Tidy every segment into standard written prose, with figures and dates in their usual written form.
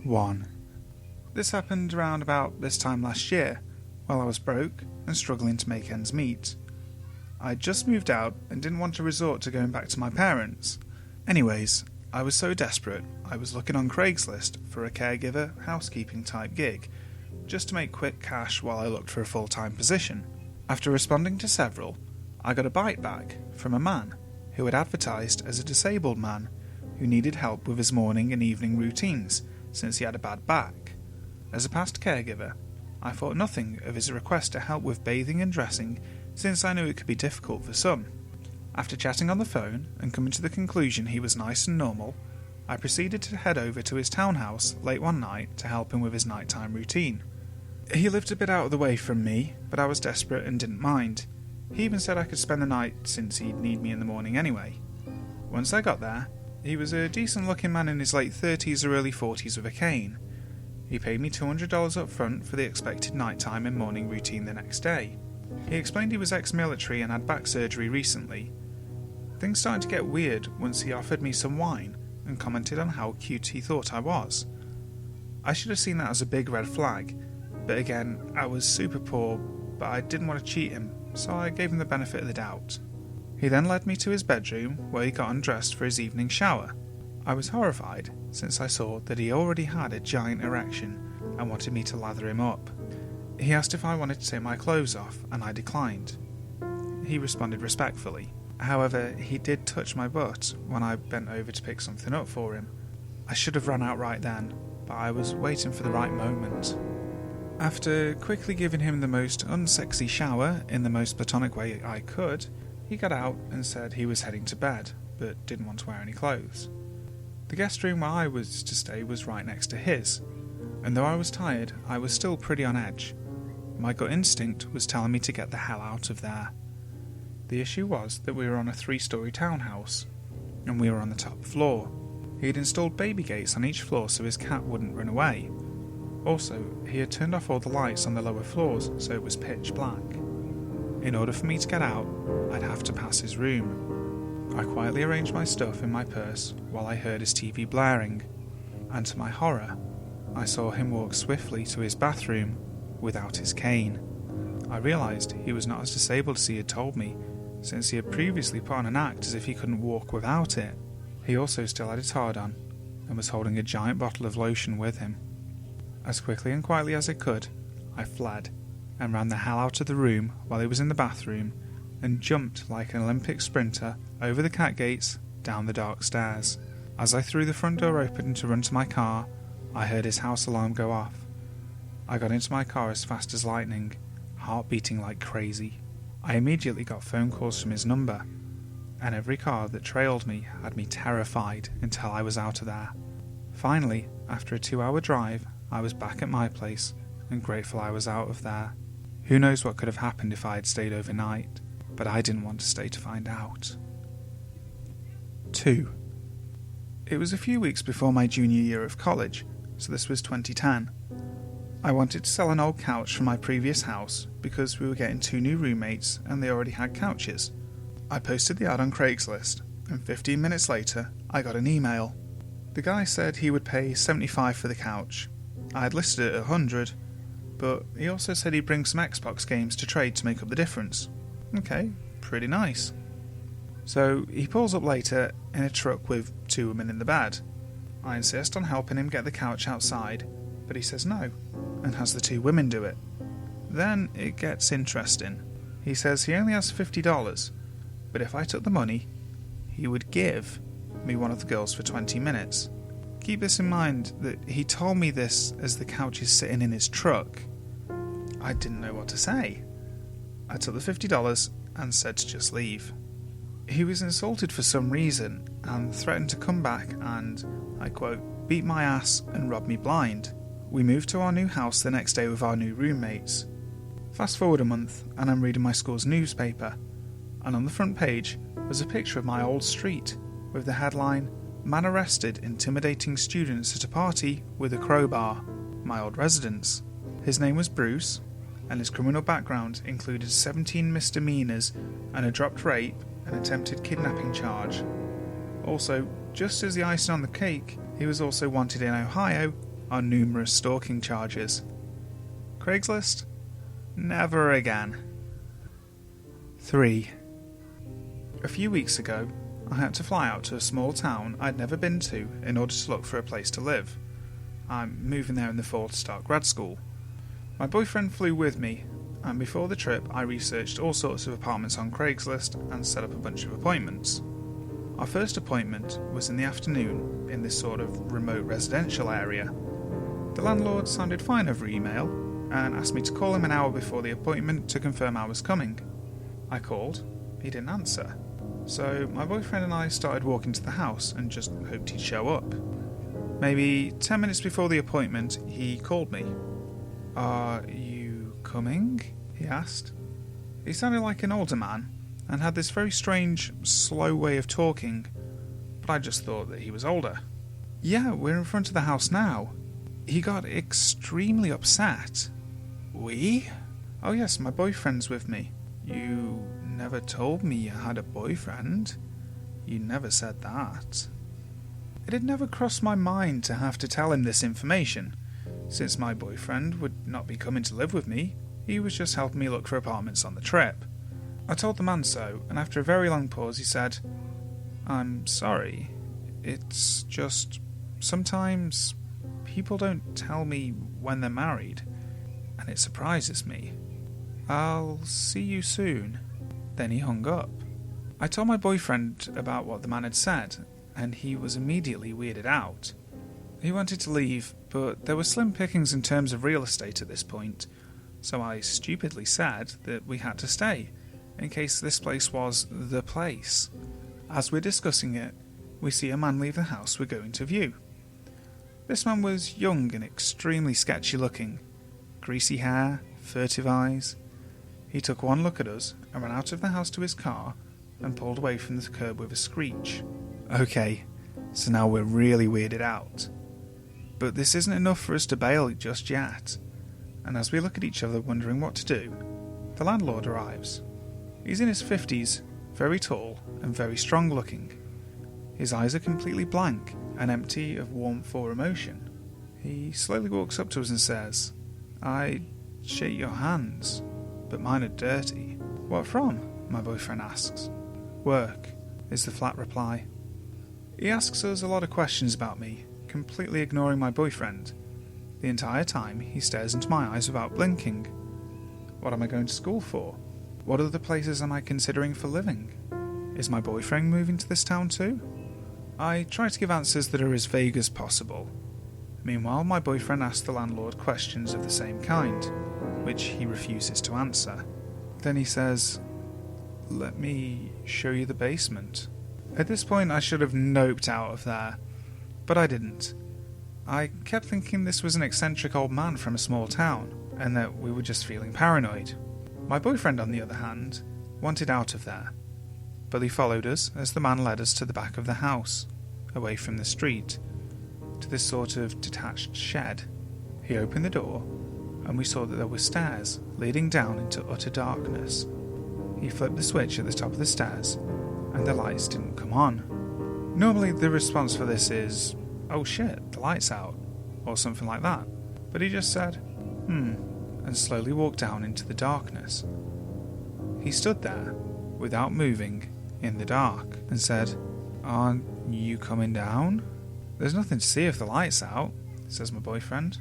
1. This happened around about this time last year, while I was broke and struggling to make ends meet. I'd just moved out and didn't want to resort to going back to my parents. Anyways, I was so desperate, I was looking on Craigslist for a caregiver, housekeeping type gig, just to make quick cash while I looked for a full-time position. After responding to several, I got a bite back from a man who had advertised as a disabled man who needed help with his morning and evening routines since he had a bad back. As a past caregiver, I thought nothing of his request to help with bathing and dressing since I knew it could be difficult for some. After chatting on the phone and coming to the conclusion he was nice and normal, I proceeded to head over to his townhouse late one night to help him with his nighttime routine. He lived a bit out of the way from me, but I was desperate and didn't mind. He even said I could spend the night since he'd need me in the morning anyway. Once I got there, he was a decent looking man in his late 30s or early 40s with a cane. He paid me $200 up front for the expected nighttime and morning routine the next day. He explained he was ex-military and had back surgery recently. Things started to get weird once he offered me some wine and commented on how cute he thought I was. I should have seen that as a big red flag, but again, I was super poor, but I didn't want to cheat him, so I gave him the benefit of the doubt. He then led me to his bedroom where he got undressed for his evening shower. I was horrified since I saw that he already had a giant erection and wanted me to lather him up. He asked if I wanted to take my clothes off and I declined. He responded respectfully. However, he did touch my butt when I bent over to pick something up for him. I should have run out right then, but I was waiting for the right moment. After quickly giving him the most unsexy shower in the most platonic way I could, he got out and said he was heading to bed, but didn't want to wear any clothes. The guest room where I was to stay was right next to his, and though I was tired, I was still pretty on edge. My gut instinct was telling me to get the hell out of there. The issue was that we were on a 3-story townhouse, and we were on the top floor. He had installed baby gates on each floor so his cat wouldn't run away. Also, he had turned off all the lights on the lower floors so it was pitch black. In order for me to get out, I'd have to pass his room. I quietly arranged my stuff in my purse while I heard his TV blaring, and to my horror, I saw him walk swiftly to his bathroom without his cane. I realised he was not as disabled as he had told me, since he had previously put on an act as if he couldn't walk without it. He also still had his hard-on, and was holding a giant bottle of lotion with him. As quickly and quietly as I could, I fled, and ran the hell out of the room while he was in the bathroom, and jumped like an Olympic sprinter over the cat gates, down the dark stairs. As I threw the front door open to run to my car, I heard his house alarm go off. I got into my car as fast as lightning, heart beating like crazy. I immediately got phone calls from his number, and every car that trailed me had me terrified until I was out of there. Finally, after a 2-hour drive, I was back at my place and grateful I was out of there. Who knows what could have happened if I had stayed overnight, but I didn't want to stay to find out. 2. It was a few weeks before my junior year of college, so this was 2010. I wanted to sell an old couch from my previous house because we were getting 2 new roommates and they already had couches. I posted the ad on Craigslist, and 15 minutes later I got an email. The guy said he would pay $75 for the couch. I had listed it at $100, but he also said he'd bring some Xbox games to trade to make up the difference. Okay, pretty nice. So he pulls up later in a truck with 2 women in the bed. I insist on helping him get the couch outside, but he says no, and has the 2 women do it. Then it gets interesting. He says he only has $50, but if I took the money, he would give me one of the girls for 20 minutes. Keep this in mind that he told me this as the couch is sitting in his truck. I didn't know what to say. I took the $50 and said to just leave. He was insulted for some reason and threatened to come back and, I quote, beat my ass and rob me blind. We moved to our new house the next day with our new roommates. Fast forward a month and I'm reading my school's newspaper, and on the front page was a picture of my old street with the headline, "Man arrested intimidating students at a party with a crowbar, my old residence." His name was Bruce, and his criminal background included 17 misdemeanors and a dropped rape and attempted kidnapping charge. Also, just as the icing on the cake, he was also wanted in Ohio on numerous stalking charges. Craigslist? Never again. 3. A few weeks ago, I had to fly out to a small town I'd never been to in order to look for a place to live. I'm moving there in the fall to start grad school. My boyfriend flew with me, and before the trip I researched all sorts of apartments on Craigslist and set up a bunch of appointments. Our first appointment was in the afternoon in this sort of remote residential area. The landlord sounded fine over email and asked me to call him an hour before the appointment to confirm I was coming. I called, he didn't answer, so my boyfriend and I started walking to the house and just hoped he'd show up. Maybe 10 minutes before the appointment, he called me. "Are you coming?" he asked. He sounded like an older man and had this very strange, slow way of talking, but I just thought that he was older. "Yeah, we're in front of the house now." He got extremely upset. "We?" "Oh yes, my boyfriend's with me." "You never told me you had a boyfriend. You never said that." It had never crossed my mind to have to tell him this information. Since my boyfriend would not be coming to live with me, he was just helping me look for apartments on the trip. I told the man so, and after a very long pause he said, "I'm sorry. It's just sometimes people don't tell me when they're married, and it surprises me. I'll see you soon." Then he hung up. I told my boyfriend about what the man had said, and he was immediately weirded out. He wanted to leave, but there were slim pickings in terms of real estate at this point, so I stupidly said that we had to stay, in case this place was the place. As we're discussing it, we see a man leave the house we're going to view. This man was young and extremely sketchy looking. Greasy hair, furtive eyes. He took one look at us and ran out of the house to his car and pulled away from the curb with a screech. Okay, so now we're really weirded out. But this isn't enough for us to bail just yet, and as we look at each other wondering what to do, the landlord arrives. He's in his 50s, very tall and very strong looking. His eyes are completely blank and empty of warmth or emotion. He slowly walks up to us and says, "I'd shake your hands, but mine are dirty." "What from?" my boyfriend asks. "Work," is the flat reply. He asks us a lot of questions about me, completely ignoring my boyfriend. The entire time he stares into my eyes without blinking. What am I going to school for? What other places am I considering for living? Is my boyfriend moving to this town too? I try to give answers that are as vague as possible. Meanwhile, my boyfriend asks the landlord questions of the same kind, which he refuses to answer. Then he says, "Let me show you the basement." At this point I should have noped out of there, but I didn't. I kept thinking this was an eccentric old man from a small town, and that we were just feeling paranoid. My boyfriend, on the other hand, wanted out of there, but he followed us as the man led us to the back of the house, away from the street, to this sort of detached shed. He opened the door, and we saw that there were stairs leading down into utter darkness. He flipped the switch at the top of the stairs, and the lights didn't come on. Normally the response for this is, "Oh shit, the light's out," or something like that, but he just said, and slowly walked down into the darkness. He stood there, without moving, in the dark, and said, "Aren't you coming down?" "There's nothing to see if the light's out," says my boyfriend.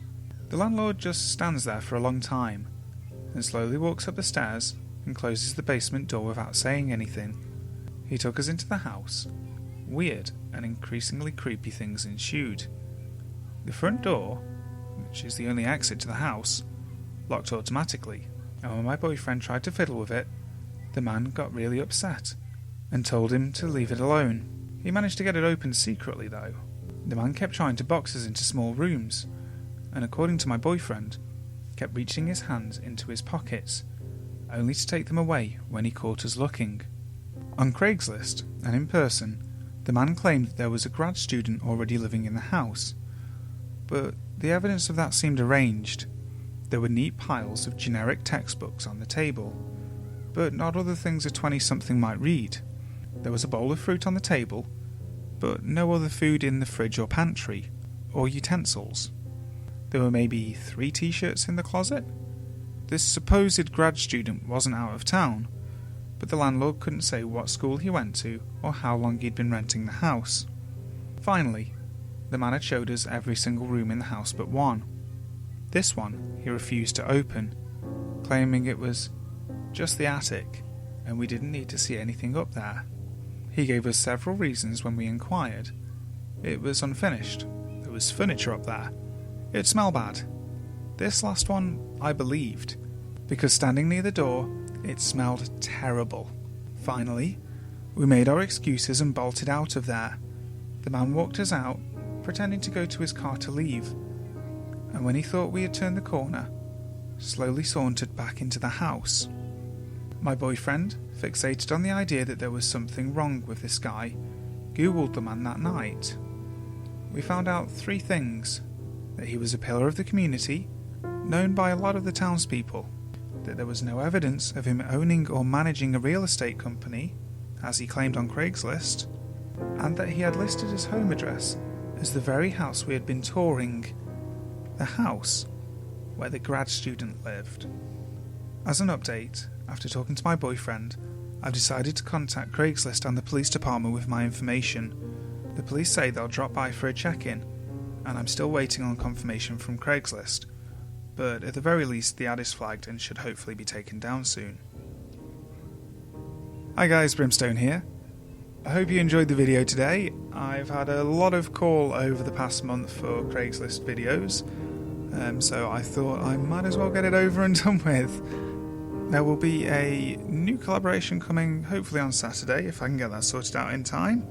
The landlord just stands there for a long time, and slowly walks up the stairs and closes the basement door without saying anything. He took us into the house. Weird and increasingly creepy things ensued. The front door, which is the only exit to the house, locked automatically, and when my boyfriend tried to fiddle with it, the man got really upset and told him to leave it alone. He managed to get it open secretly though. The man kept trying to box us into small rooms, and according to my boyfriend, kept reaching his hands into his pockets, only to take them away when he caught us looking. On Craigslist, and in person, the man claimed that there was a grad student already living in the house, but the evidence of that seemed arranged. There were neat piles of generic textbooks on the table, but not other things a 20-something might read. There was a bowl of fruit on the table, but no other food in the fridge or pantry, or utensils. There were maybe 3 t-shirts in the closet. This supposed grad student wasn't out of town, but the landlord couldn't say what school he went to or how long he'd been renting the house. Finally, the man had showed us every single room in the house but one. This one he refused to open, claiming it was just the attic and we didn't need to see anything up there. He gave us several reasons when we inquired. It was unfinished. There was furniture up there. It smelled bad. This last one I believed, because standing near the door, it smelled terrible. Finally, we made our excuses and bolted out of there. The man walked us out, pretending to go to his car to leave, and when he thought we had turned the corner, slowly sauntered back into the house. My boyfriend, fixated on the idea that there was something wrong with this guy, Googled the man that night. We found out 3 things: that he was a pillar of the community, known by a lot of the townspeople, that there was no evidence of him owning or managing a real estate company, as he claimed on Craigslist, and that he had listed his home address as the very house we had been touring, the house where the grad student lived. As an update, after talking to my boyfriend, I've decided to contact Craigslist and the police department with my information. The police say they'll drop by for a check-in, and I'm still waiting on confirmation from Craigslist, but at the very least the ad is flagged and should hopefully be taken down soon. Hi guys, Brimstone here. I hope you enjoyed the video today. I've had a lot of call over the past month for Craigslist videos, so I thought I might as well get it over and done with. There will be a new collaboration coming hopefully on Saturday, if I can get that sorted out in time.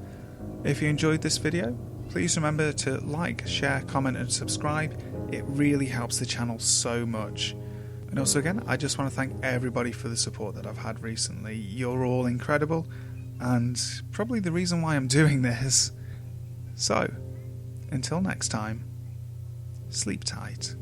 If you enjoyed this video, please remember to like, share, comment and subscribe. It really helps the channel so much. And also again, I just want to thank everybody for the support that I've had recently. You're all incredible and probably the reason why I'm doing this. So, until next time, sleep tight.